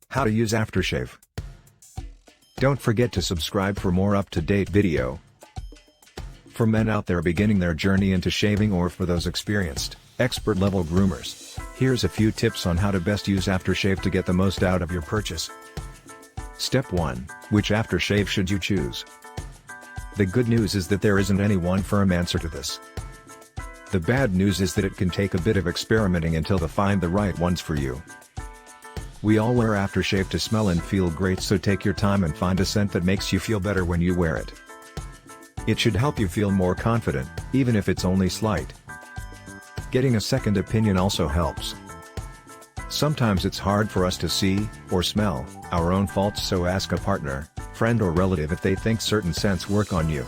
How to use aftershave. Don't forget to subscribe for more up-to-date video. For men out there beginning their journey into shaving or for those experienced, expert-level groomers, here's a few tips on how to best use aftershave to get the most out of your purchase. Step 1. Which aftershave should you choose? The good news is that there isn't any one firm answer to this. The bad news is that it can take a bit of experimenting until to find the right ones for you. We all wear aftershave to smell and feel great, so take your time and find a scent that makes you feel better when you wear it. It should help you feel more confident, even if it's only slight. Getting a second opinion also helps. Sometimes it's hard for us to see, or smell, our own faults, so ask a partner, friend or relative if they think certain scents work on you.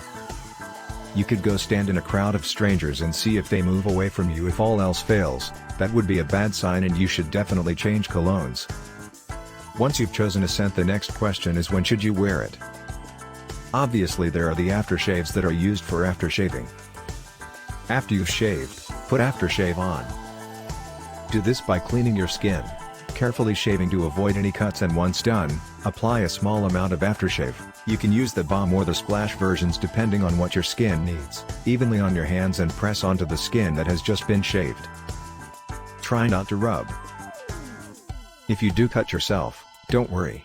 You could go stand in a crowd of strangers and see if they move away from you. If all else fails, that would be a bad sign and you should definitely change colognes. Once you've chosen a scent, the next question is, when should you wear it? Obviously there are the aftershaves that are used for aftershaving. After you've shaved, put aftershave on. Do this by cleaning your skin, carefully shaving to avoid any cuts, and once done, apply a small amount of aftershave. You can use the balm or the splash versions depending on what your skin needs, evenly on your hands and press onto the skin that has just been shaved. Try not to rub. If you do cut yourself, don't worry.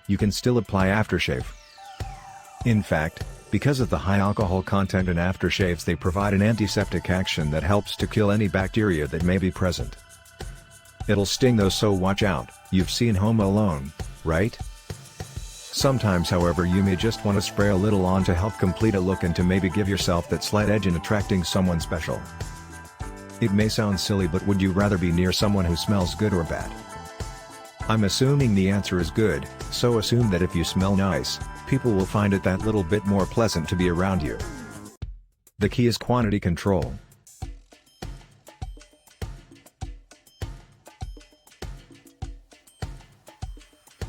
You can still apply aftershave. In fact, because of the high alcohol content in aftershaves, they provide an antiseptic action that helps to kill any bacteria that may be present. It'll sting though, so watch out. You've seen Home Alone, right? Sometimes, however, you may just want to spray a little on to help complete a look and to maybe give yourself that slight edge in attracting someone special. It may sound silly, but would you rather be near someone who smells good or bad? I'm assuming the answer is good, so assume that if you smell nice, people will find it that little bit more pleasant to be around you. The key is quantity control.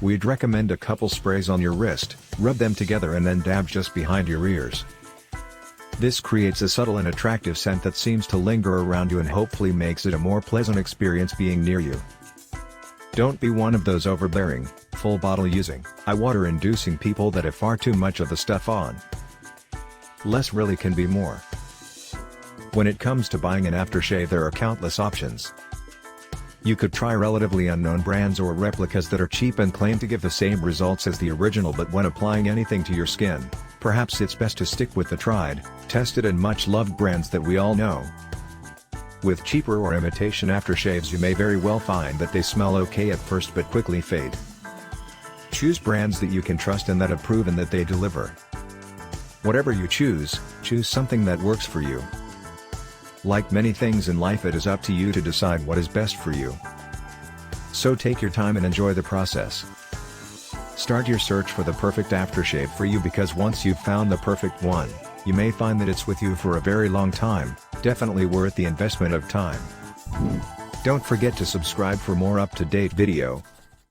We'd recommend a couple sprays on your wrist, rub them together and then dab just behind your ears. This creates a subtle and attractive scent that seems to linger around you and hopefully makes it a more pleasant experience being near you. Don't be one of those overbearing, full bottle using, eye-water inducing people that have far too much of the stuff on. Less really can be more. When it comes to buying an aftershave, there are countless options. You could try relatively unknown brands or replicas that are cheap and claim to give the same results as the original, but when applying anything to your skin, perhaps it's best to stick with the tried, tested and much loved brands that we all know. With cheaper or imitation aftershaves, you may very well find that they smell okay at first but quickly fade. Choose brands that you can trust and that have proven that they deliver. Whatever you choose, choose something that works for you. Like many things in life, it is up to you to decide what is best for you. So take your time and enjoy the process. Start your search for the perfect aftershave for you, because once you've found the perfect one, you may find that it's with you for a very long time, definitely worth the investment of time. Don't forget to subscribe for more up-to-date video.